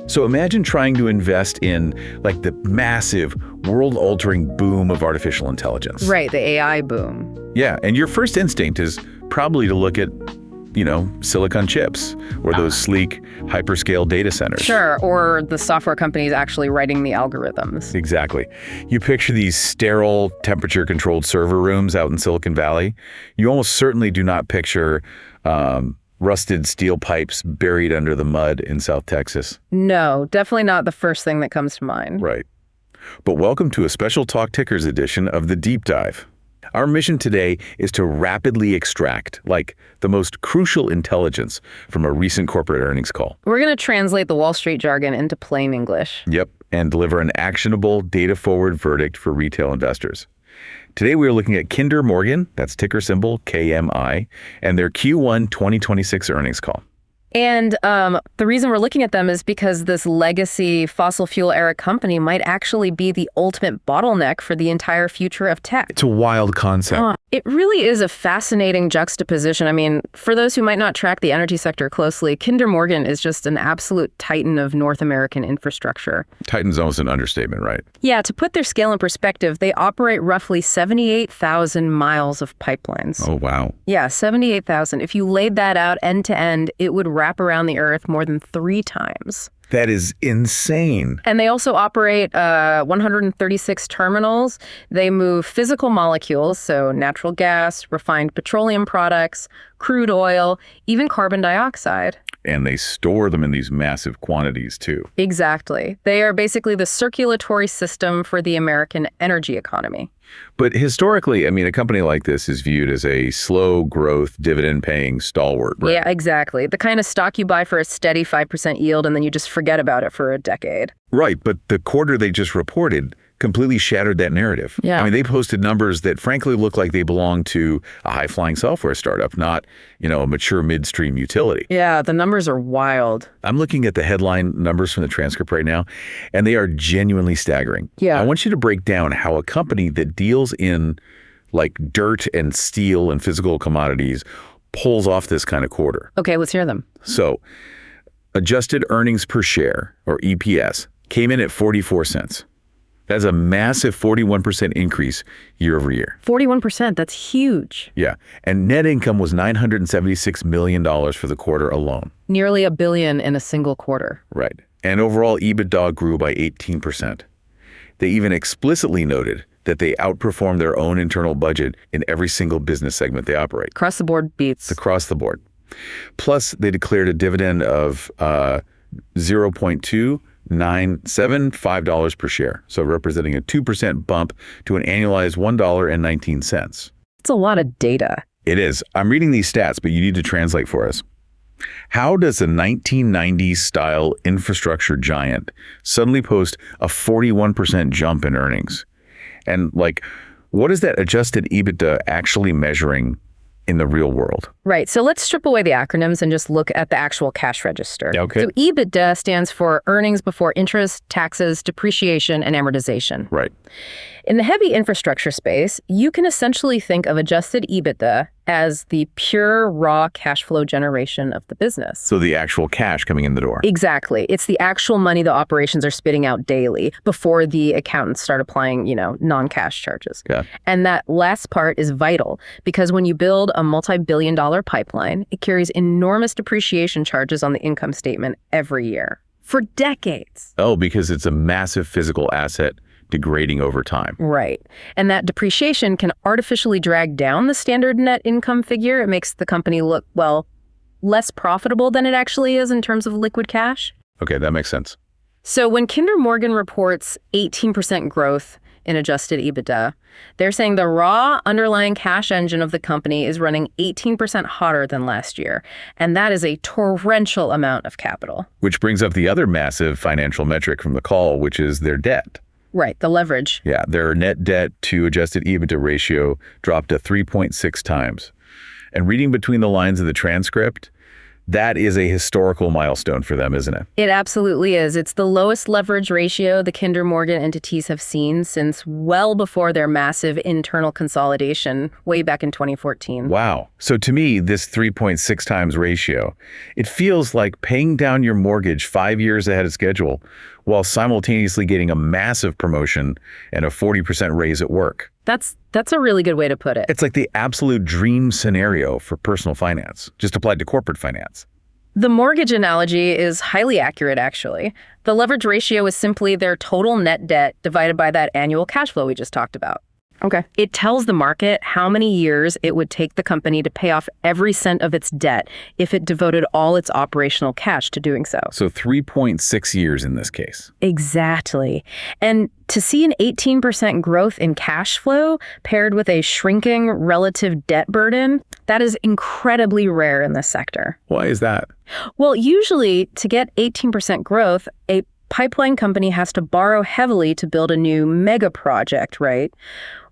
So imagine trying to invest in like the massive, world-altering boom of artificial intelligence. Right, the AI boom. Yeah, and your first instinct is probably to look at, silicon chips or those sleek hyperscale data centers. Sure, or the software companies actually writing the algorithms. Exactly. You picture these sterile, temperature-controlled server rooms out in Silicon Valley. You almost certainly do not picture rusted steel pipes buried under the mud in South Texas. No, definitely not the first thing that comes to mind. Right. But welcome to a special Talk Tickers edition of The Deep Dive. Our mission today is to rapidly extract, the most crucial intelligence from a recent corporate earnings call. We're going to translate the Wall Street jargon into plain English. Yep, and deliver an actionable, data-forward verdict for retail investors. Today we are looking at Kinder Morgan, that's ticker symbol KMI, and their Q1 2026 earnings call. And the reason we're looking at them is because this legacy fossil fuel era company might actually be the ultimate bottleneck for the entire future of tech. It's a wild concept. It really is a fascinating juxtaposition. I mean, for those who might not track the energy sector closely, Kinder Morgan is just an absolute titan of North American infrastructure. Titan's almost an understatement, right? Yeah, to put their scale in perspective, they operate roughly 78,000 miles of pipelines. Oh, wow. Yeah, 78,000. If you laid that out end to end, it would wrap around the Earth more than 3 times. That is insane. And they also operate 136 terminals. They move physical molecules, so natural gas, refined petroleum products, crude oil, even carbon dioxide. And they store them in these massive quantities, too. Exactly. They are basically the circulatory system for the American energy economy. But historically, a company like this is viewed as a slow growth, dividend-paying stalwart, right? Yeah, exactly. The kind of stock you buy for a steady 5% yield and then you just forget about it for a decade. Right, but the quarter they just reported completely shattered that narrative. Yeah. They posted numbers that frankly look like they belong to a high-flying software startup, not, a mature midstream utility. Yeah, the numbers are wild. I'm looking at the headline numbers from the transcript right now, and they are genuinely staggering. Yeah. I want you to break down how a company that deals in dirt and steel and physical commodities pulls off this kind of quarter. Okay, let's hear them. So, adjusted earnings per share, or EPS, came in at 44 cents. That's a massive 41% increase year over year. 41%, that's huge. Yeah, and net income was $976 million for the quarter alone. Nearly $1 billion in a single quarter. Right, and overall EBITDA grew by 18%. They even explicitly noted that they outperformed their own internal budget in every single business segment they operate. Across the board beats. Across the board. Plus, they declared a dividend of $0.2975 per share, so representing a 2% bump to an annualized $1.19. It's a lot of data. It is. I'm reading these stats, but you need to translate for us. How does a 1990s-style infrastructure giant suddenly post a 41% jump in earnings? And what is that adjusted EBITDA actually measuring in the real world? Right. So let's strip away the acronyms and just look at the actual cash register. Okay. So EBITDA stands for earnings before interest, taxes, depreciation, and amortization. Right. In the heavy infrastructure space, you can essentially think of adjusted EBITDA as the pure raw cash flow generation of the business. So the actual cash coming in the door. Exactly. It's the actual money the operations are spitting out daily before the accountants start applying, non-cash charges. Yeah. And that last part is vital because when you build a multi-billion-dollar pipeline, it carries enormous depreciation charges on the income statement every year for decades. Oh, because it's a massive physical asset degrading over time. Right. And that depreciation can artificially drag down the standard net income figure. It makes the company look, less profitable than it actually is in terms of liquid cash. Okay, that makes sense. So when Kinder Morgan reports 18% growth in adjusted EBITDA, they're saying the raw underlying cash engine of the company is running 18% hotter than last year. And that is a torrential amount of capital. Which brings up the other massive financial metric from the call, which is their debt. Right, the leverage. Yeah, their net debt to adjusted EBITDA ratio dropped to 3.6 times. And reading between the lines of the transcript, That is a historical milestone for them, isn't it? It absolutely is. It's the lowest leverage ratio the Kinder Morgan entities have seen since well before their massive internal consolidation way back in 2014. Wow. So to me, this 3.6 times ratio, it feels like paying down your mortgage 5 years ahead of schedule while simultaneously getting a massive promotion and a 40% raise at work. That's a really good way to put it. It's like the absolute dream scenario for personal finance, just applied to corporate finance. The mortgage analogy is highly accurate, actually. The leverage ratio is simply their total net debt divided by that annual cash flow we just talked about. Okay. It tells the market how many years it would take the company to pay off every cent of its debt if it devoted all its operational cash to doing so. So 3.6 years in this case. Exactly. And to see an 18% growth in cash flow paired with a shrinking relative debt burden, that is incredibly rare in this sector. Why is that? Well, usually to get 18% growth, a pipeline company has to borrow heavily to build a new mega project, right?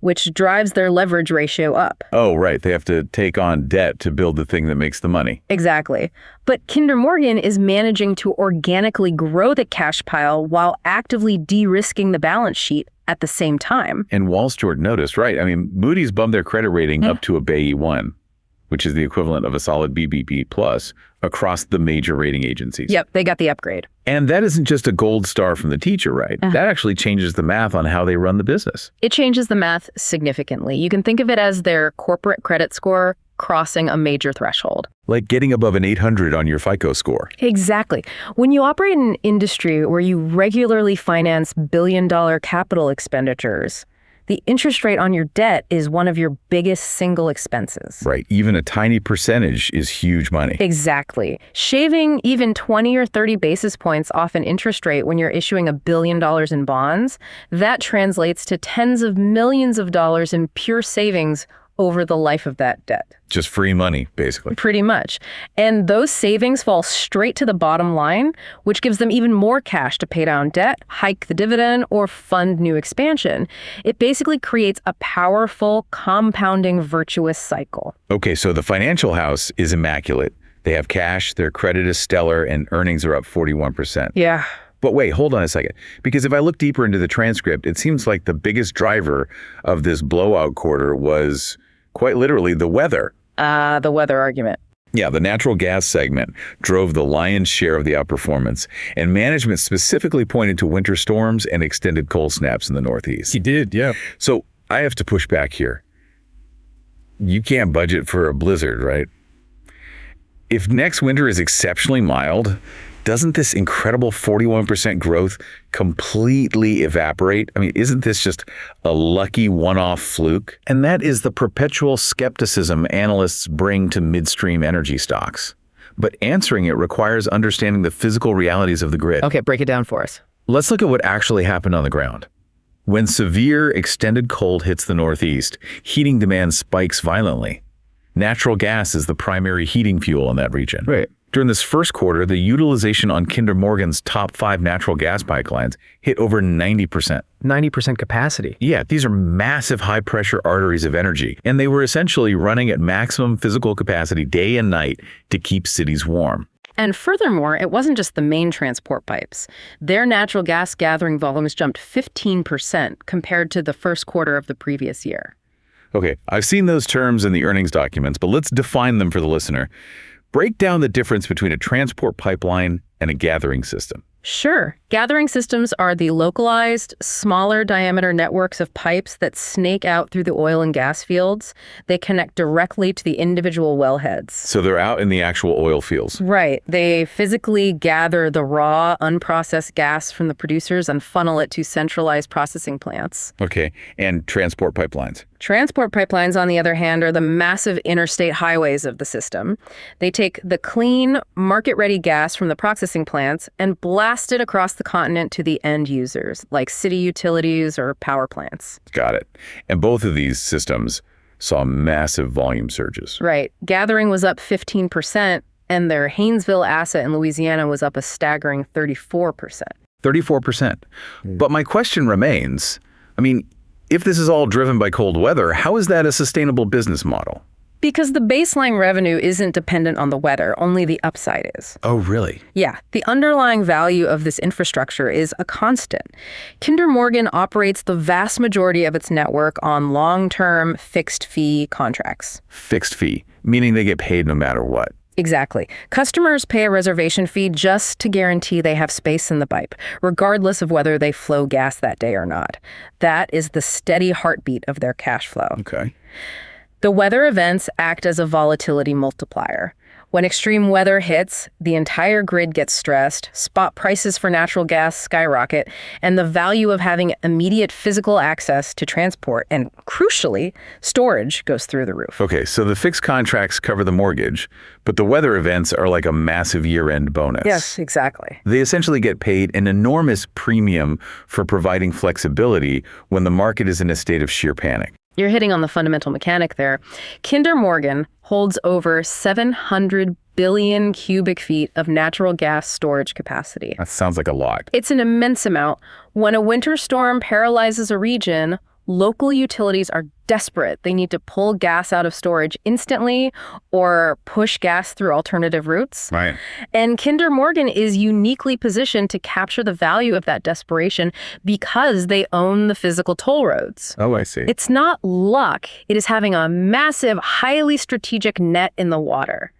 Which drives their leverage ratio up. Oh, right. They have to take on debt to build the thing that makes the money. Exactly. But Kinder Morgan is managing to organically grow the cash pile while actively de-risking the balance sheet at the same time. And Wall Street noticed, right? I mean, Moody's bumped their credit rating up to a BAE1, which is the equivalent of a solid BBB plus across the major rating agencies. Yep, they got the upgrade. And that isn't just a gold star from the teacher, right? That actually changes the math on how they run the business. It changes the math significantly. You can think of it as their corporate credit score crossing a major threshold. Like getting above an 800 on your FICO score. Exactly. When you operate in an industry where you regularly finance billion-dollar capital expenditures, the interest rate on your debt is one of your biggest single expenses. Right. Even a tiny percentage is huge money. Exactly. Shaving even 20 or 30 basis points off an interest rate when you're issuing $1 billion in bonds, that translates to tens of millions of dollars in pure savings over the life of that debt. Just free money, basically. Pretty much. And those savings fall straight to the bottom line, which gives them even more cash to pay down debt, hike the dividend, or fund new expansion. It basically creates a powerful, compounding, virtuous cycle. Okay, so the financial house is immaculate. They have cash, their credit is stellar, and earnings are up 41%. Yeah. But wait, hold on a second. Because if I look deeper into the transcript, it seems like the biggest driver of this blowout quarter was quite literally the weather. The weather argument. Yeah, the natural gas segment drove the lion's share of the outperformance, and management specifically pointed to winter storms and extended cold snaps in the Northeast. He did, yeah. So I have to push back here. You can't budget for a blizzard, right? If next winter is exceptionally mild, doesn't this incredible 41% growth completely evaporate? I mean, isn't this just a lucky one-off fluke? And that is the perpetual skepticism analysts bring to midstream energy stocks. But answering it requires understanding the physical realities of the grid. Okay, break it down for us. Let's look at what actually happened on the ground. When severe extended cold hits the Northeast, heating demand spikes violently. Natural gas is the primary heating fuel in that region. Right. During this first quarter, the utilization on Kinder Morgan's top 5 natural gas pipelines hit over 90%. 90% capacity. Yeah, these are massive high-pressure arteries of energy, and they were essentially running at maximum physical capacity day and night to keep cities warm. And furthermore, it wasn't just the main transport pipes. Their natural gas gathering volumes jumped 15% compared to the first quarter of the previous year. Okay, I've seen those terms in the earnings documents, but let's define them for the listener. Break down the difference between a transport pipeline and a gathering system. Sure. Gathering systems are the localized, smaller diameter networks of pipes that snake out through the oil and gas fields. They connect directly to the individual wellheads. So they're out in the actual oil fields. Right. They physically gather the raw, unprocessed gas from the producers and funnel it to centralized processing plants. Okay, and transport pipelines. Transport pipelines, on the other hand, are the massive interstate highways of the system. They take the clean, market-ready gas from the processing plants and blast it across the continent to the end users, like city utilities or power plants. Got it. And both of these systems saw massive volume surges. Right. Gathering was up 15%, and their Haynesville asset in Louisiana was up a staggering 34%. 34%. But my question remains, I mean, if this is all driven by cold weather, how is that a sustainable business model? Because the baseline revenue isn't dependent on the weather, only the upside is. Oh, really? Yeah, the underlying value of this infrastructure is a constant. Kinder Morgan operates the vast majority of its network on long-term fixed-fee contracts. Fixed fee, meaning they get paid no matter what. Exactly. Customers pay a reservation fee just to guarantee they have space in the pipe, regardless of whether they flow gas that day or not. That is the steady heartbeat of their cash flow. Okay. The weather events act as a volatility multiplier. When extreme weather hits, the entire grid gets stressed, spot prices for natural gas skyrocket, and the value of having immediate physical access to transport and, crucially, storage goes through the roof. Okay, so the fixed contracts cover the mortgage, but the weather events are like a massive year-end bonus. Yes, exactly. They essentially get paid an enormous premium for providing flexibility when the market is in a state of sheer panic. You're hitting on the fundamental mechanic there. Kinder Morgan holds over 700 billion cubic feet of natural gas storage capacity. That sounds like a lot. It's an immense amount. When a winter storm paralyzes a region, local utilities are desperate. They need to pull gas out of storage instantly or push gas through alternative routes. Right. And Kinder Morgan is uniquely positioned to capture the value of that desperation because they own the physical toll roads. Oh, I see. It's not luck. It is having a massive, highly strategic net in the water.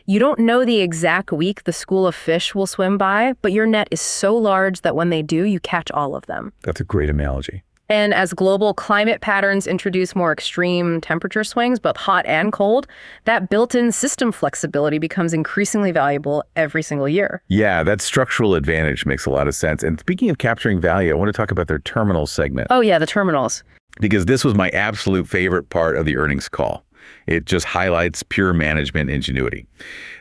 You don't know the exact week the school of fish will swim by, but your net is so large that when they do, you catch all of them. That's a great analogy. And as global climate patterns introduce more extreme temperature swings, both hot and cold, that built-in system flexibility becomes increasingly valuable every single year. Yeah, that structural advantage makes a lot of sense. And speaking of capturing value, I want to talk about their terminal segment. Oh yeah, the terminals. Because this was my absolute favorite part of the earnings call. It just highlights pure management ingenuity.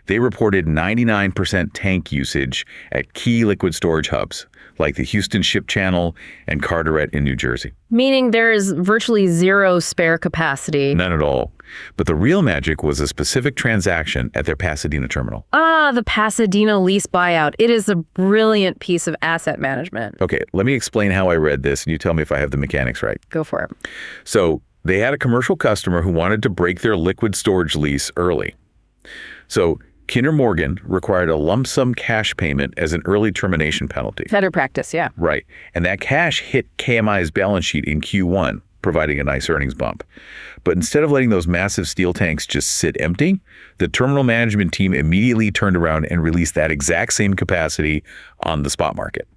They reported 99% tank usage at key liquid storage hubs, like the Houston Ship Channel and Carteret in New Jersey. Meaning there's virtually zero spare capacity. None at all. But the real magic was a specific transaction at their Pasadena terminal. Ah, the Pasadena lease buyout. It is a brilliant piece of asset management. Okay, let me explain how I read this, and you tell me if I have the mechanics right. Go for it. So they had a commercial customer who wanted to break their liquid storage lease early. So Kinder Morgan required a lump sum cash payment as an early termination penalty. Better practice, yeah. Right. And that cash hit KMI's balance sheet in Q1, providing a nice earnings bump. But instead of letting those massive steel tanks just sit empty, the terminal management team immediately turned around and released that exact same capacity on the spot market.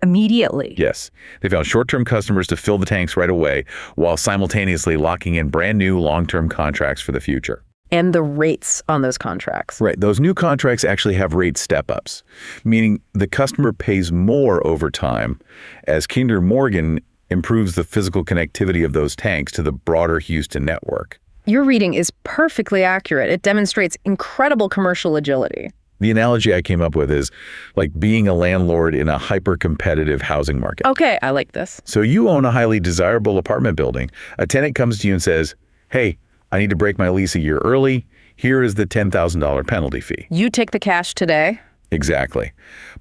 Immediately. Yes. They found short-term customers to fill the tanks right away while simultaneously locking in brand new long-term contracts for the future. And the rates on those contracts. Right. Those new contracts actually have rate step-ups, meaning the customer pays more over time as Kinder Morgan improves the physical connectivity of those tanks to the broader Houston network. Your reading is perfectly accurate. It demonstrates incredible commercial agility. The analogy I came up with is like being a landlord in a hyper-competitive housing market. Okay, I like this. So you own a highly desirable apartment building. A tenant comes to you and says, hey, I need to break my lease a year early. Here is the $10,000 penalty fee. You take the cash today. Exactly.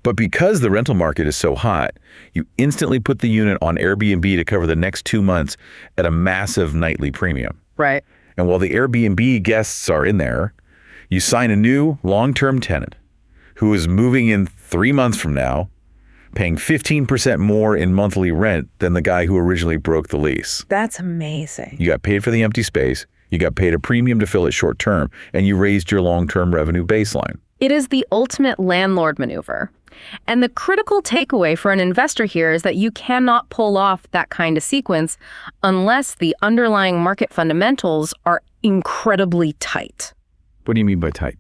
But because the rental market is so hot, you instantly put the unit on Airbnb to cover the next 2 months at a massive nightly premium. Right. And while the Airbnb guests are in there, you sign a new long-term tenant who is moving in 3 months from now, paying 15% more in monthly rent than the guy who originally broke the lease. That's amazing. You got paid for the empty space, you got paid a premium to fill it short term, and you raised your long-term revenue baseline. It is the ultimate landlord maneuver. And the critical takeaway for an investor here is that you cannot pull off that kind of sequence unless the underlying market fundamentals are incredibly tight. What do you mean by tight?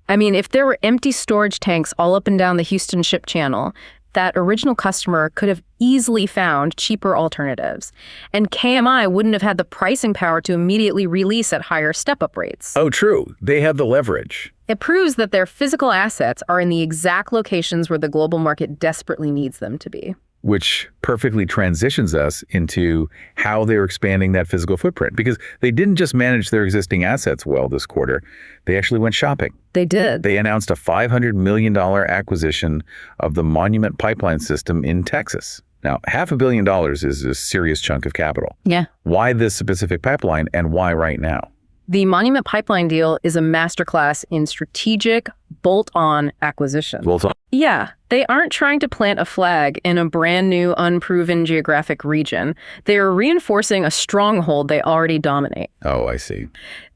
I mean, if there were empty storage tanks all up and down the Houston Ship Channel, that original customer could have easily found cheaper alternatives. And KMI wouldn't have had the pricing power to immediately release at higher step-up rates. Oh, true. They have the leverage. It proves that their physical assets are in the exact locations where the global market desperately needs them to be. Which perfectly transitions us into how they're expanding that physical footprint. Because they didn't just manage their existing assets well this quarter, they actually went shopping. They did. They announced a $500 million acquisition of the Monument Pipeline System in Texas. Now, $500 million is a serious chunk of capital. Yeah. Why this specific pipeline and why right now? The Monument Pipeline deal is a masterclass in strategic bolt-on acquisition. Bolt-on. Yeah, they aren't trying to plant a flag in a brand new, unproven geographic region. They are reinforcing a stronghold they already dominate. Oh, I see.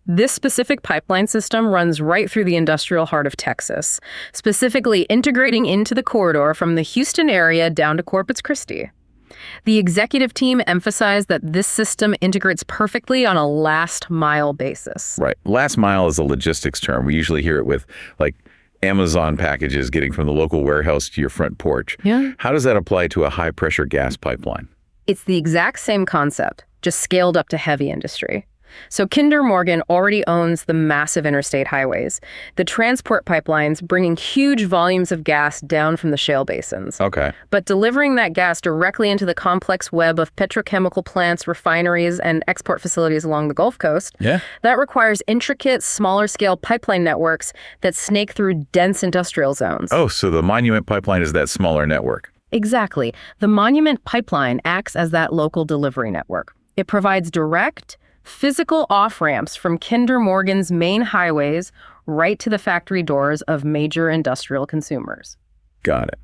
This specific pipeline system runs right through the industrial heart of Texas, specifically integrating into the corridor from the Houston area down to Corpus Christi. The executive team emphasized that this system integrates perfectly on a last-mile basis. Right. Last mile is a logistics term. We usually hear it with, like, Amazon packages getting from the local warehouse to your front porch. Yeah. How does that apply to a high-pressure gas pipeline? It's the exact same concept, just scaled up to heavy industry. So Kinder Morgan already owns the massive interstate highways, the transport pipelines bringing huge volumes of gas down from the shale basins. Okay. But delivering that gas directly into the complex web of petrochemical plants, refineries, and export facilities along the Gulf Coast, that requires intricate, smaller-scale pipeline networks that snake through dense industrial zones. Oh, so the Monument Pipeline is that smaller network. Exactly. The Monument Pipeline acts as that local delivery network. It provides direct, physical off-ramps from Kinder Morgan's main highways right to the factory doors of major industrial consumers. Got it.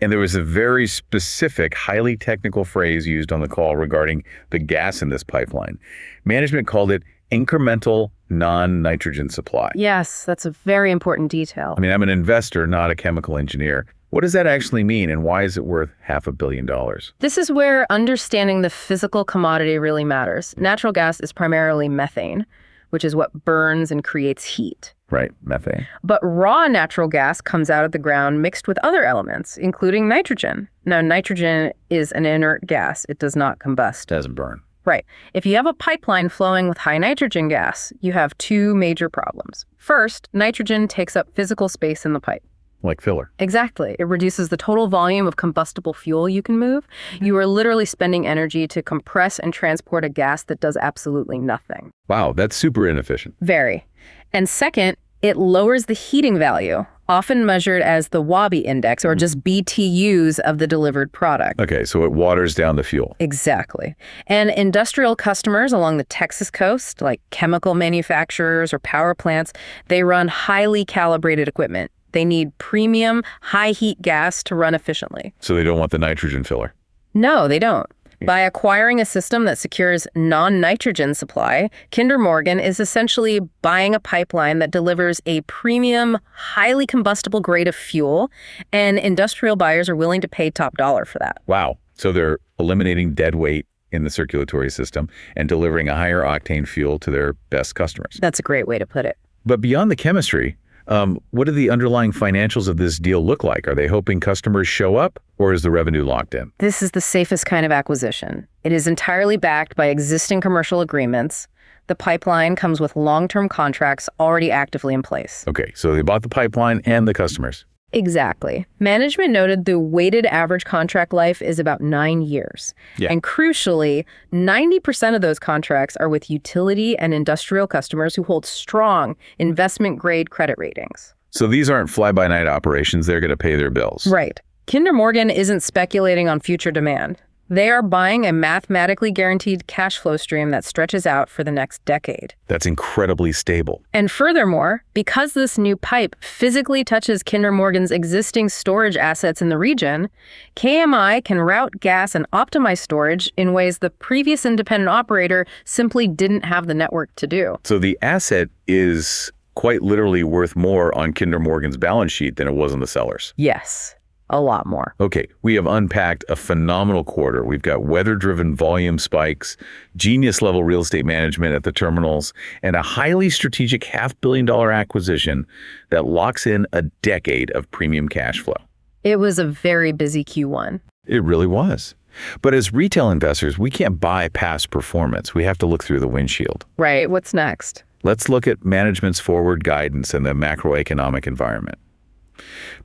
And there was a very specific, highly technical phrase used on the call regarding the gas in this pipeline. Management called it incremental non-nitrogen supply. Yes, that's a very important detail. I mean, I'm an investor, not a chemical engineer. What does that actually mean, and why is it worth $500 million? This is where understanding the physical commodity really matters. Natural gas is primarily methane, which is what burns and creates heat. Right, methane. But raw natural gas comes out of the ground mixed with other elements, including nitrogen. Now, nitrogen is an inert gas. It does not combust. Doesn't burn. Right. If you have a pipeline flowing with high nitrogen gas, you have two major problems. First, nitrogen takes up physical space in the pipe. Like filler. Exactly. It reduces the total volume of combustible fuel you can move. You are literally spending energy to compress and transport a gas that does absolutely nothing. Wow, that's super inefficient. Very. And second, it lowers the heating value, often measured as the Wabi index, or just BTUs of the delivered product. Okay, so it waters down the fuel. Exactly. And industrial customers along the Texas coast, like chemical manufacturers or power plants, they run highly calibrated equipment. They need premium, high-heat gas to run efficiently. So they don't want the nitrogen filler? No, they don't. By acquiring a system that secures non-nitrogen supply, Kinder Morgan is essentially buying a pipeline that delivers a premium, highly combustible grade of fuel, and industrial buyers are willing to pay top dollar for that. Wow. So they're eliminating dead weight in the circulatory system and delivering a higher octane fuel to their best customers. That's a great way to put it. But beyond the chemistry, what do the underlying financials of this deal look like? Are they hoping customers show up, or is the revenue locked in? This is the safest kind of acquisition. It is entirely backed by existing commercial agreements. The pipeline comes with long-term contracts already actively in place. Okay, so they bought the pipeline and the customers. Exactly. Management noted the weighted average contract life is about 9 years. Yeah. And crucially, 90% of those contracts are with utility and industrial customers who hold strong investment-grade credit ratings. So these aren't fly-by-night operations. They're going to pay their bills. Right. Kinder Morgan isn't speculating on future demand. They are buying a mathematically guaranteed cash flow stream that stretches out for the next decade. That's incredibly stable. And furthermore, because this new pipe physically touches Kinder Morgan's existing storage assets in the region, KMI can route gas and optimize storage in ways the previous independent operator simply didn't have the network to do. So the asset is quite literally worth more on Kinder Morgan's balance sheet than it was on the seller's. Yes. A lot more. Okay, we have unpacked a phenomenal quarter. We've got weather-driven volume spikes, genius-level real estate management at the terminals, and a highly strategic $500 million acquisition that locks in a decade of premium cash flow. It was a very busy Q1. It really was. But as retail investors, we can't buy past performance. We have to look through the windshield. Right. What's next? Let's look at management's forward guidance and the macroeconomic environment.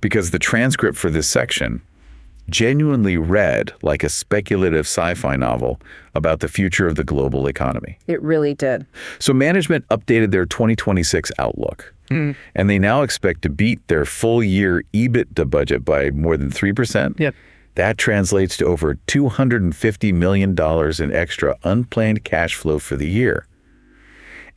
Because the transcript for this section genuinely read like a speculative sci-fi novel about the future of the global economy. It really did. So management updated their 2026 outlook, and they now expect to beat their full-year EBITDA budget by more than 3%. Yep. That translates to over $250 million in extra unplanned cash flow for the year.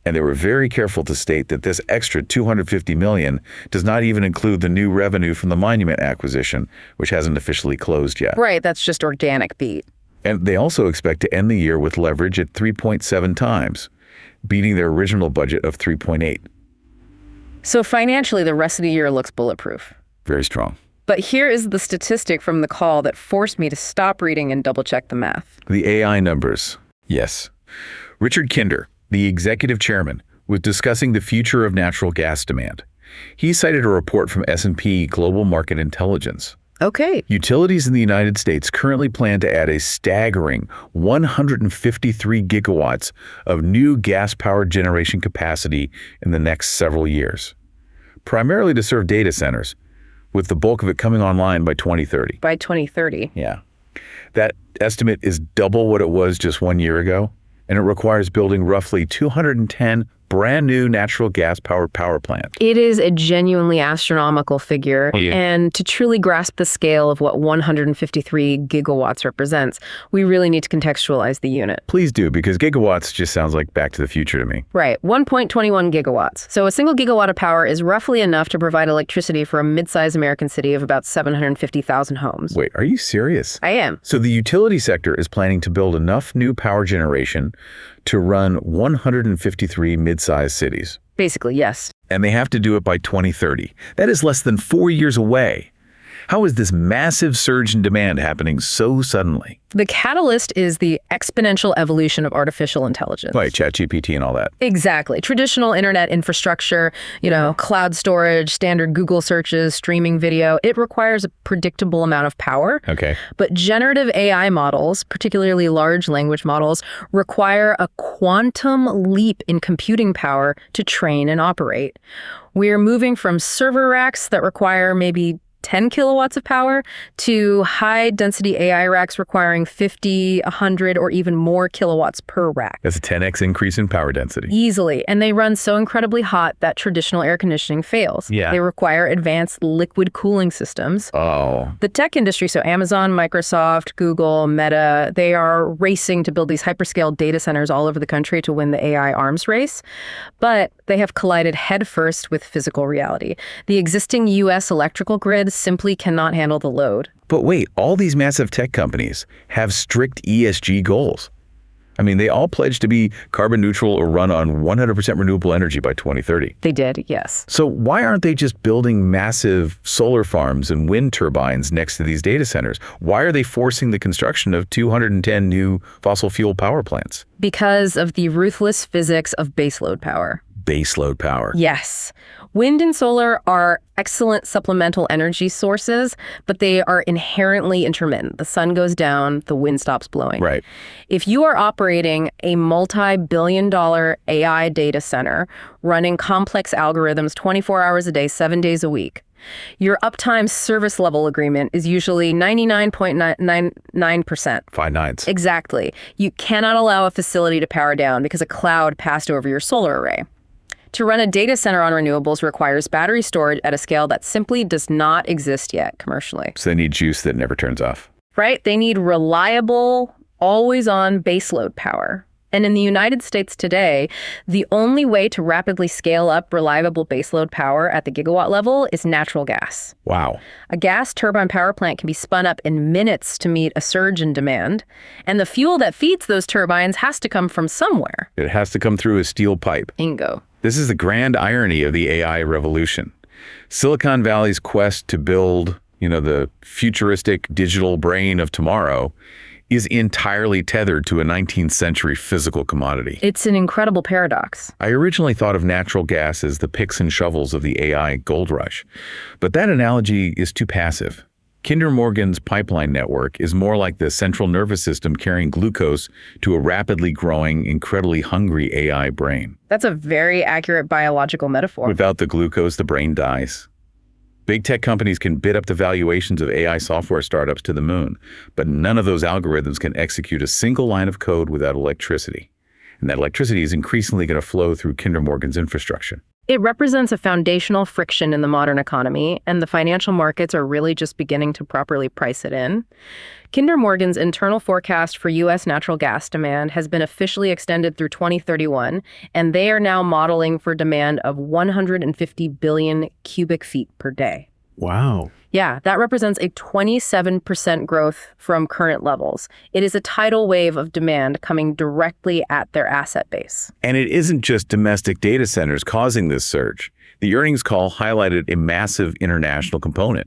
And they were very careful to state that this extra $250 million does not even include the new revenue from the Monument acquisition, which hasn't officially closed yet. Right, that's just organic beat. And they also expect to end the year with leverage at 3.7 times, beating their original budget of 3.8. So financially, the rest of the year looks bulletproof. Very strong. But here is the statistic from the call that forced me to stop reading and double-check the math. The AI numbers. Yes. Richard Kinder, the executive chairman, was discussing the future of natural gas demand. He cited a report from S&P Global Market Intelligence. Okay. Utilities in the United States currently plan to add a staggering 153 gigawatts of new gas-powered generation capacity in the next several years, primarily to serve data centers, with the bulk of it coming online by 2030. By 2030. Yeah. That estimate is double what it was just 1 year ago, and it requires building roughly 210 brand new natural gas-powered power plants. It is a genuinely astronomical figure, and to truly grasp the scale of what 153 gigawatts represents, we really need to contextualize the unit. Please do, because gigawatts just sounds like Back to the Future to me. Right, 1.21 gigawatts. So a single gigawatt of power is roughly enough to provide electricity for a mid-sized American city of about 750,000 homes. Wait, are you serious? I am. So the utility sector is planning to build enough new power generation to run 153 mid-sized cities. Basically, yes. And they have to do it by 2030. That is less than 4 years away. How is this massive surge in demand happening so suddenly? The catalyst is the exponential evolution of artificial intelligence. Like ChatGPT and all that. Exactly. Traditional internet infrastructure, cloud storage, standard Google searches, streaming video, it requires a predictable amount of power. Okay. But generative AI models, particularly large language models, require a quantum leap in computing power to train and operate. We're moving from server racks that require maybe 10 kilowatts of power to high-density AI racks requiring 50, 100, or even more kilowatts per rack. That's a 10x increase in power density. Easily. And they run so incredibly hot that traditional air conditioning fails. Yeah. They require advanced liquid cooling systems. Oh. The tech industry, so Amazon, Microsoft, Google, Meta, they are racing to build these hyperscale data centers all over the country to win the AI arms race. But they have collided headfirst with physical reality. The existing U.S. electrical grid simply cannot handle the load. But wait, all these massive tech companies have strict ESG goals. I mean, they all pledge to be carbon neutral or run on 100% renewable energy by 2030. They did, yes. So why aren't they just building massive solar farms and wind turbines next to these data centers? Why are they forcing the construction of 210 new fossil fuel power plants? Because of the ruthless physics of baseload power. Baseload power. Yes. Wind and solar are excellent supplemental energy sources, but they are inherently intermittent. The sun goes down, the wind stops blowing. Right. If you are operating a multi-billion-dollar AI data center running complex algorithms 24 hours a day, 7 days a week, your uptime service level agreement is usually 99.99%. 5 nines. Exactly. You cannot allow a facility to power down because a cloud passed over your solar array. To run a data center on renewables requires battery storage at a scale that simply does not exist yet commercially. So they need juice that never turns off. Right? They need reliable, always-on baseload power. And in the United States today, the only way to rapidly scale up reliable baseload power at the gigawatt level is natural gas. Wow. A gas turbine power plant can be spun up in minutes to meet a surge in demand, and the fuel that feeds those turbines has to come from somewhere. It has to come through a steel pipe. Bingo. This is the grand irony of the AI revolution. Silicon Valley's quest to build, the futuristic digital brain of tomorrow is entirely tethered to a 19th century physical commodity. It's an incredible paradox. I originally thought of natural gas as the picks and shovels of the AI gold rush, but that analogy is too passive. Kinder Morgan's pipeline network is more like the central nervous system carrying glucose to a rapidly growing, incredibly hungry AI brain. That's a very accurate biological metaphor. Without the glucose, the brain dies. Big tech companies can bid up the valuations of AI software startups to the moon, but none of those algorithms can execute a single line of code without electricity. And that electricity is increasingly going to flow through Kinder Morgan's infrastructure. It represents a foundational friction in the modern economy, and the financial markets are really just beginning to properly price it in. Kinder Morgan's internal forecast for U.S. natural gas demand has been officially extended through 2031, and they are now modeling for demand of 150 billion cubic feet per day. Wow. Yeah, that represents a 27% growth from current levels. It is a tidal wave of demand coming directly at their asset base. And it isn't just domestic data centers causing this surge. The earnings call highlighted a massive international component.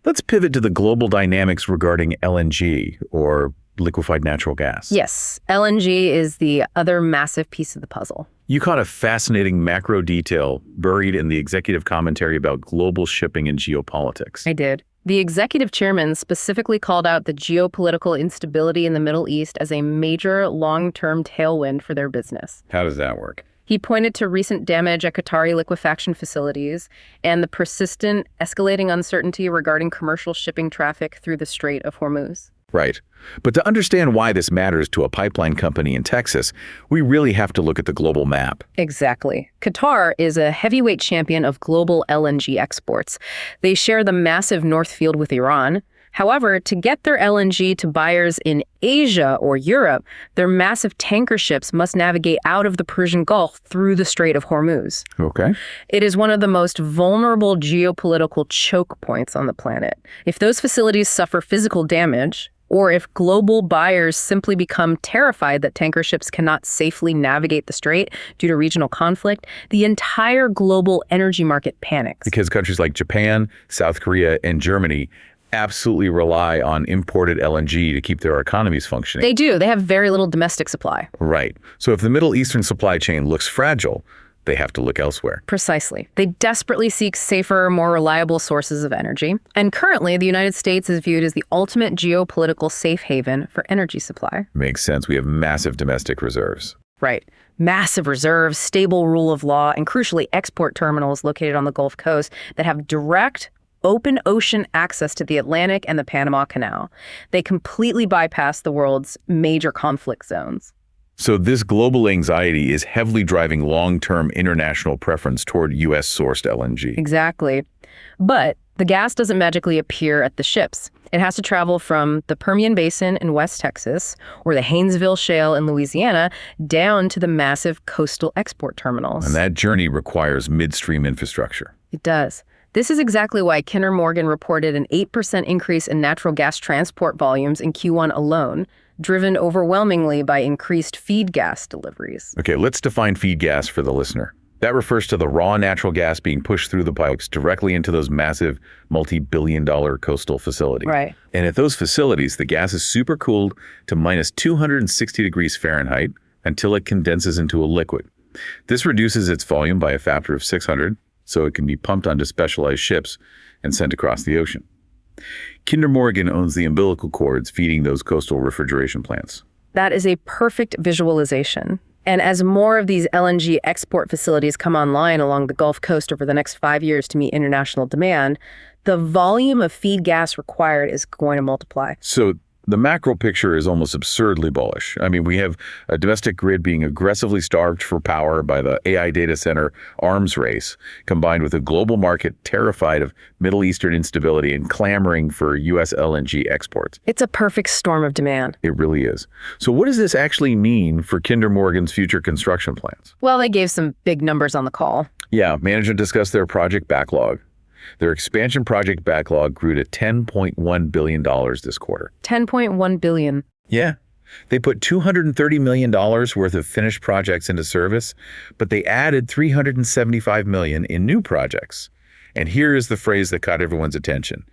Let's pivot to the global dynamics regarding LNG, or liquefied natural gas. Yes, LNG is the other massive piece of the puzzle. You caught a fascinating macro detail buried in the executive commentary about global shipping and geopolitics. I did. The executive chairman specifically called out the geopolitical instability in the Middle East as a major long-term tailwind for their business. How does that work? He pointed to recent damage at Qatari liquefaction facilities and the persistent, escalating uncertainty regarding commercial shipping traffic through the Strait of Hormuz. Right. But to understand why this matters to a pipeline company in Texas, we really have to look at the global map. Exactly. Qatar is a heavyweight champion of global LNG exports. They share the massive North Field with Iran. However, to get their LNG to buyers in Asia or Europe, their massive tanker ships must navigate out of the Persian Gulf through the Strait of Hormuz. Okay. It is one of the most vulnerable geopolitical choke points on the planet. If those facilities suffer physical damage, or if global buyers simply become terrified that tanker ships cannot safely navigate the strait due to regional conflict, the entire global energy market panics. Because countries like Japan, South Korea, and Germany absolutely rely on imported LNG to keep their economies functioning. They do. They have very little domestic supply. Right. So if the Middle Eastern supply chain looks fragile, they have to look elsewhere. Precisely. They desperately seek safer, more reliable sources of energy. And currently, the United States is viewed as the ultimate geopolitical safe haven for energy supply. Makes sense. We have massive domestic reserves. Right. Massive reserves, stable rule of law, and crucially, export terminals located on the Gulf Coast that have direct open ocean access to the Atlantic and the Panama Canal. They completely bypass the world's major conflict zones. So this global anxiety is heavily driving long-term international preference toward U.S.-sourced LNG. Exactly. But the gas doesn't magically appear at the ships. It has to travel from the Permian Basin in West Texas or the Haynesville Shale in Louisiana down to the massive coastal export terminals. And that journey requires midstream infrastructure. It does. This is exactly why Kinder Morgan reported an 8% increase in natural gas transport volumes in Q1 alone, driven overwhelmingly by increased feed gas deliveries. Okay, let's define feed gas for the listener. That refers to the raw natural gas being pushed through the pipes directly into those massive multi-billion-dollar coastal facilities. Right. And at those facilities, the gas is supercooled to minus 260 degrees Fahrenheit until it condenses into a liquid. This reduces its volume by a factor of 600, so it can be pumped onto specialized ships and sent across the ocean. Kinder Morgan owns the umbilical cords feeding those coastal refrigeration plants. That is a perfect visualization. And as more of these LNG export facilities come online along the Gulf Coast over the next 5 years to meet international demand, the volume of feed gas required is going to multiply. So the macro picture is almost absurdly bullish. I mean, we have a domestic grid being aggressively starved for power by the AI data center arms race, combined with a global market terrified of Middle Eastern instability and clamoring for U.S. LNG exports. It's a perfect storm of demand. It really is. So what does this actually mean for Kinder Morgan's future construction plans? Well, they gave some big numbers on the call. Yeah, management discussed their project backlog. Their expansion project backlog grew to $10.1 billion this quarter. $10.1 billion. Yeah. They put $230 million worth of finished projects into service, but they added $375 million in new projects. And here is the phrase that caught everyone's attention.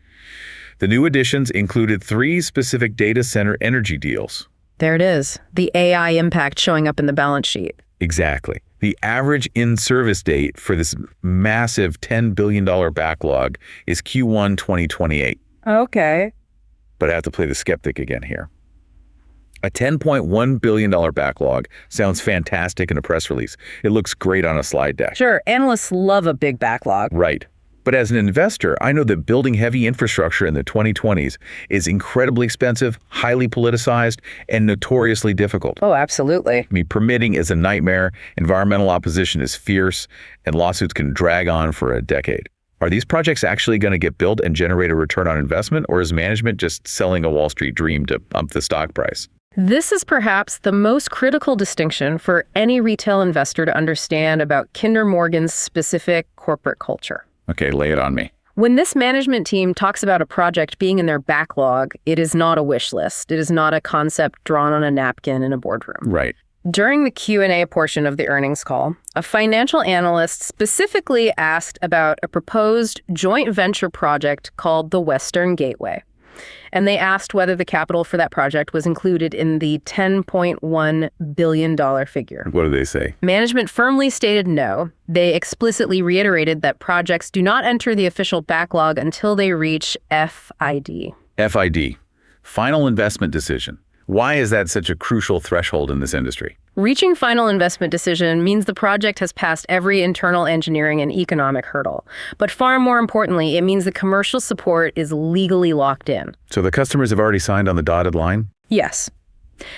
The new additions included 3 specific data center energy deals. There it is. The AI impact showing up in the balance sheet. Exactly. The average in-service date for this massive $10 billion backlog is Q1 2028. Okay. But I have to play the skeptic again here. A $10.1 billion backlog sounds fantastic in a press release. It looks great on a slide deck. Sure, analysts love a big backlog. Right. But as an investor, I know that building heavy infrastructure in the 2020s is incredibly expensive, highly politicized, and notoriously difficult. Oh, absolutely. I mean, permitting is a nightmare, environmental opposition is fierce, and lawsuits can drag on for a decade. Are these projects actually going to get built and generate a return on investment, or is management just selling a Wall Street dream to pump the stock price? This is perhaps the most critical distinction for any retail investor to understand about Kinder Morgan's specific corporate culture. Okay, lay it on me. When this management team talks about a project being in their backlog, it is not a wish list. It is not a concept drawn on a napkin in a boardroom. Right. During the Q&A portion of the earnings call, a financial analyst specifically asked about a proposed joint venture project called the Western Gateway. And they asked whether the capital for that project was included in the $10.1 billion figure. What do they say? Management firmly stated no. They explicitly reiterated that projects do not enter the official backlog until they reach FID. FID, final investment decision. Why is that such a crucial threshold in this industry? Reaching final investment decision means the project has passed every internal engineering and economic hurdle. But far more importantly, it means the commercial support is legally locked in. So the customers have already signed on the dotted line? Yes.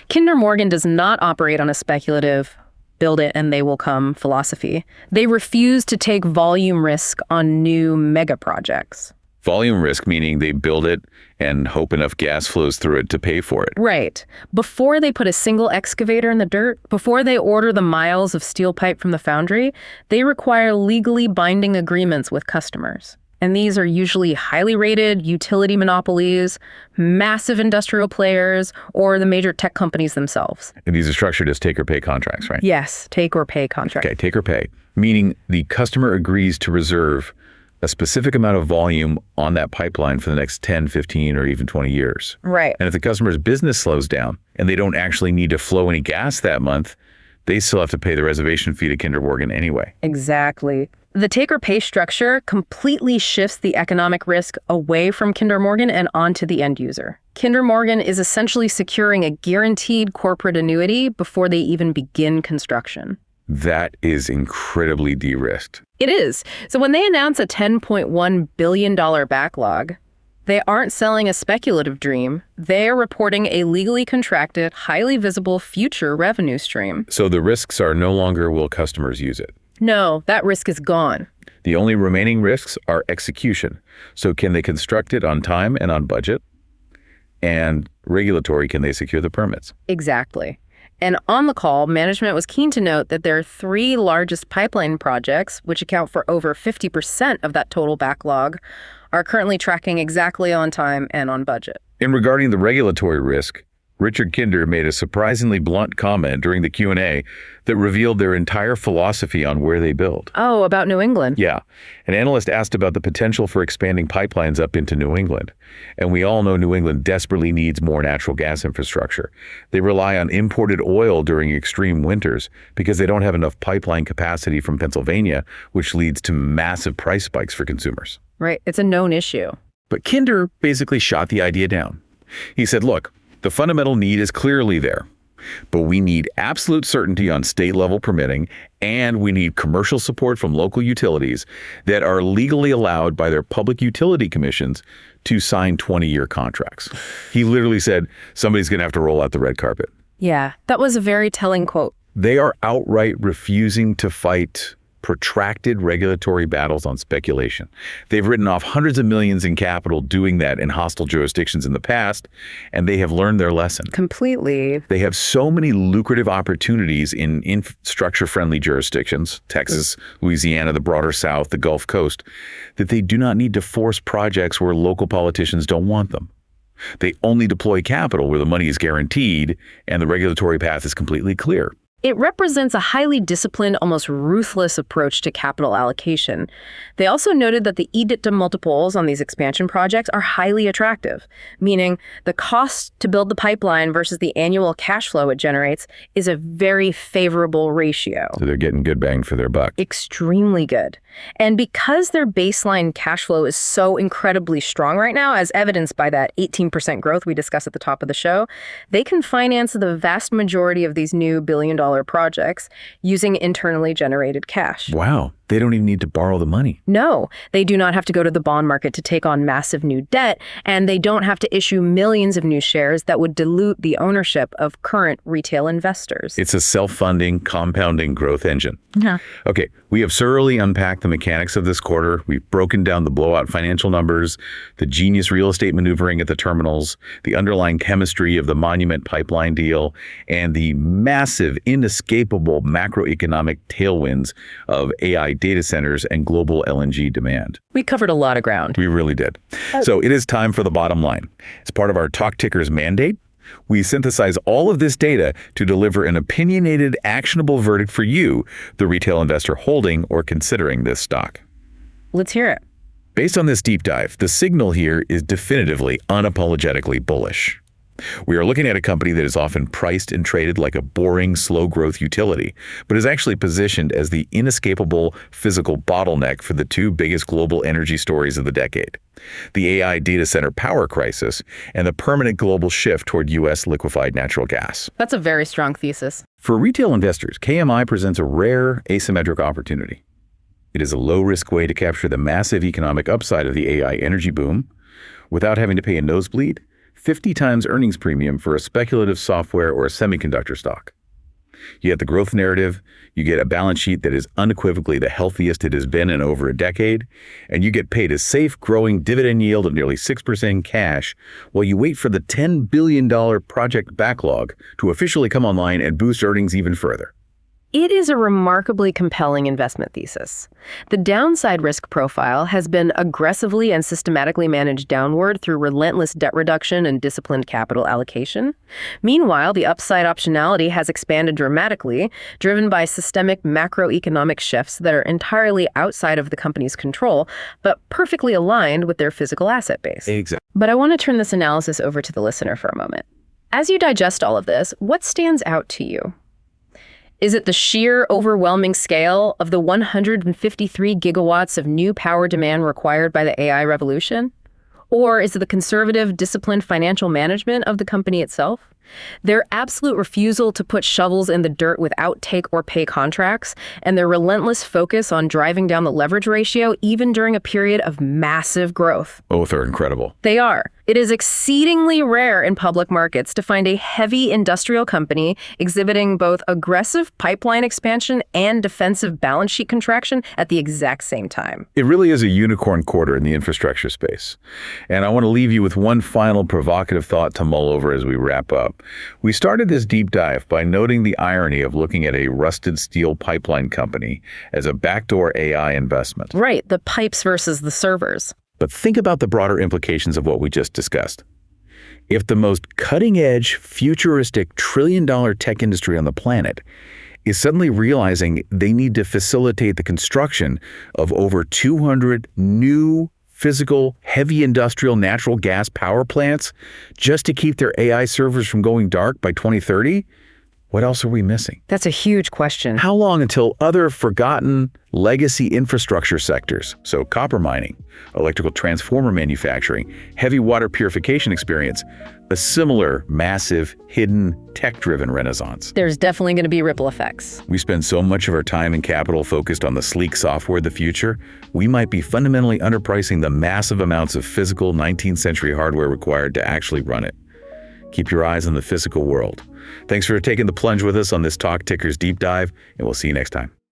Kinder Morgan does not operate on a speculative, build it and they will come philosophy. They refuse to take volume risk on new mega projects. Volume risk, meaning they build it and hope enough gas flows through it to pay for it. Right. Before they put a single excavator in the dirt, before they order the miles of steel pipe from the foundry, they require legally binding agreements with customers. And these are usually highly rated utility monopolies, massive industrial players, or the major tech companies themselves. And these are structured as take or pay contracts, right? Yes, take or pay contracts. Okay, take or pay, meaning the customer agrees to reserve a specific amount of volume on that pipeline for the next 10, 15, or even 20 years. Right. And if the customer's business slows down and they don't actually need to flow any gas that month, they still have to pay the reservation fee to Kinder Morgan anyway. Exactly. The take or pay structure completely shifts the economic risk away from Kinder Morgan and onto the end user. Kinder Morgan is essentially securing a guaranteed corporate annuity before they even begin construction. That is incredibly de-risked. It is. So when they announce a $10.1 billion backlog, they aren't selling a speculative dream. They're reporting a legally contracted, highly visible future revenue stream. So the risks are no longer will customers use it. No, that risk is gone. The only remaining risks are execution. So can they construct it on time and on budget? And regulatory, can they secure the permits? Exactly. And on the call, management was keen to note that their three largest pipeline projects, which account for over 50% of that total backlog, are currently tracking exactly on time and on budget. In regarding the regulatory risk, Richard Kinder made a surprisingly blunt comment during the Q&A that revealed their entire philosophy on where they build. Oh, about New England? Yeah. An analyst asked about the potential for expanding pipelines up into New England. And we all know New England desperately needs more natural gas infrastructure. They rely on imported oil during extreme winters because they don't have enough pipeline capacity from Pennsylvania, which leads to massive price spikes for consumers. Right. It's a known issue. But Kinder basically shot the idea down. He said, look, the fundamental need is clearly there, but we need absolute certainty on state-level permitting, and we need commercial support from local utilities that are legally allowed by their public utility commissions to sign 20-year contracts. He literally said, somebody's going to have to roll out the red carpet. Yeah, that was a very telling quote. They are outright refusing to fight protracted regulatory battles on speculation. They've written off hundreds of millions in capital doing that in hostile jurisdictions in the past, and they have learned their lesson. Completely. They have so many lucrative opportunities in infrastructure-friendly jurisdictions, Texas, Louisiana, the broader South, the Gulf Coast, that they do not need to force projects where local politicians don't want them. They only deploy capital where the money is guaranteed and the regulatory path is completely clear. It represents a highly disciplined, almost ruthless approach to capital allocation. They also noted that the EBITDA multiples on these expansion projects are highly attractive, meaning the cost to build the pipeline versus the annual cash flow it generates is a very favorable ratio. So they're getting good bang for their buck. Extremely good. And because their baseline cash flow is so incredibly strong right now, as evidenced by that 18% growth we discussed at the top of the show, they can finance the vast majority of these new billion-dollar projects using internally generated cash. Wow. They don't even need to borrow the money. No, they do not have to go to the bond market to take on massive new debt, and they don't have to issue millions of new shares that would dilute the ownership of current retail investors. It's a self-funding, compounding growth engine. Yeah. Okay, we have thoroughly unpacked the mechanics of this quarter. We've broken down the blowout financial numbers, the genius real estate maneuvering at the terminals, the underlying chemistry of the Monument pipeline deal, and the massive, inescapable macroeconomic tailwinds of AI data centers and global LNG demand. We covered a lot of ground. We really did. So it is time for the bottom line. As part of our Talk Tickers mandate, we synthesize all of this data to deliver an opinionated, actionable verdict for you, the retail investor holding or considering this stock. Let's hear it. Based on this deep dive, the signal here is definitively unapologetically bullish. We are looking at a company that is often priced and traded like a boring, slow-growth utility, but is actually positioned as the inescapable physical bottleneck for the two biggest global energy stories of the decade: the AI data center power crisis and the permanent global shift toward U.S. liquefied natural gas. That's a very strong thesis. For retail investors, KMI presents a rare asymmetric opportunity. It is a low-risk way to capture the massive economic upside of the AI energy boom without having to pay a nosebleed, 50 times earnings premium for a speculative software or a semiconductor stock. You get the growth narrative, you get a balance sheet that is unequivocally the healthiest it has been in over a decade, and you get paid a safe, growing dividend yield of nearly 6% cash while you wait for the $10 billion project backlog to officially come online and boost earnings even further. It is a remarkably compelling investment thesis. The downside risk profile has been aggressively and systematically managed downward through relentless debt reduction and disciplined capital allocation. Meanwhile, the upside optionality has expanded dramatically, driven by systemic macroeconomic shifts that are entirely outside of the company's control, but perfectly aligned with their physical asset base. Exactly. But I want to turn this analysis over to the listener for a moment. As you digest all of this, what stands out to you? Is it the sheer overwhelming scale of the 153 gigawatts of new power demand required by the AI revolution? Or is it the conservative, disciplined financial management of the company itself? Their absolute refusal to put shovels in the dirt without take or pay contracts, and their relentless focus on driving down the leverage ratio even during a period of massive growth. Both are incredible. They are. It is exceedingly rare in public markets to find a heavy industrial company exhibiting both aggressive pipeline expansion and defensive balance sheet contraction at the exact same time. It really is a unicorn quarter in the infrastructure space. And I want to leave you with one final provocative thought to mull over as we wrap up. We started this deep dive by noting the irony of looking at a rusted steel pipeline company as a backdoor AI investment. Right, the pipes versus the servers. But think about the broader implications of what we just discussed. If the most cutting-edge, futuristic, trillion-dollar tech industry on the planet is suddenly realizing they need to facilitate the construction of over 200 new physical, heavy industrial natural gas power plants just to keep their AI servers from going dark by 2030, what else are we missing? That's a huge question. How long until other forgotten legacy infrastructure sectors, so copper mining, electrical transformer manufacturing, heavy water purification experience, a similar, massive, hidden, tech-driven renaissance? There's definitely going to be ripple effects. We spend so much of our time and capital focused on the sleek software of the future, we might be fundamentally underpricing the massive amounts of physical 19th century hardware required to actually run it. Keep your eyes on the physical world. Thanks for taking the plunge with us on this Talk Tickers deep dive, and we'll see you next time.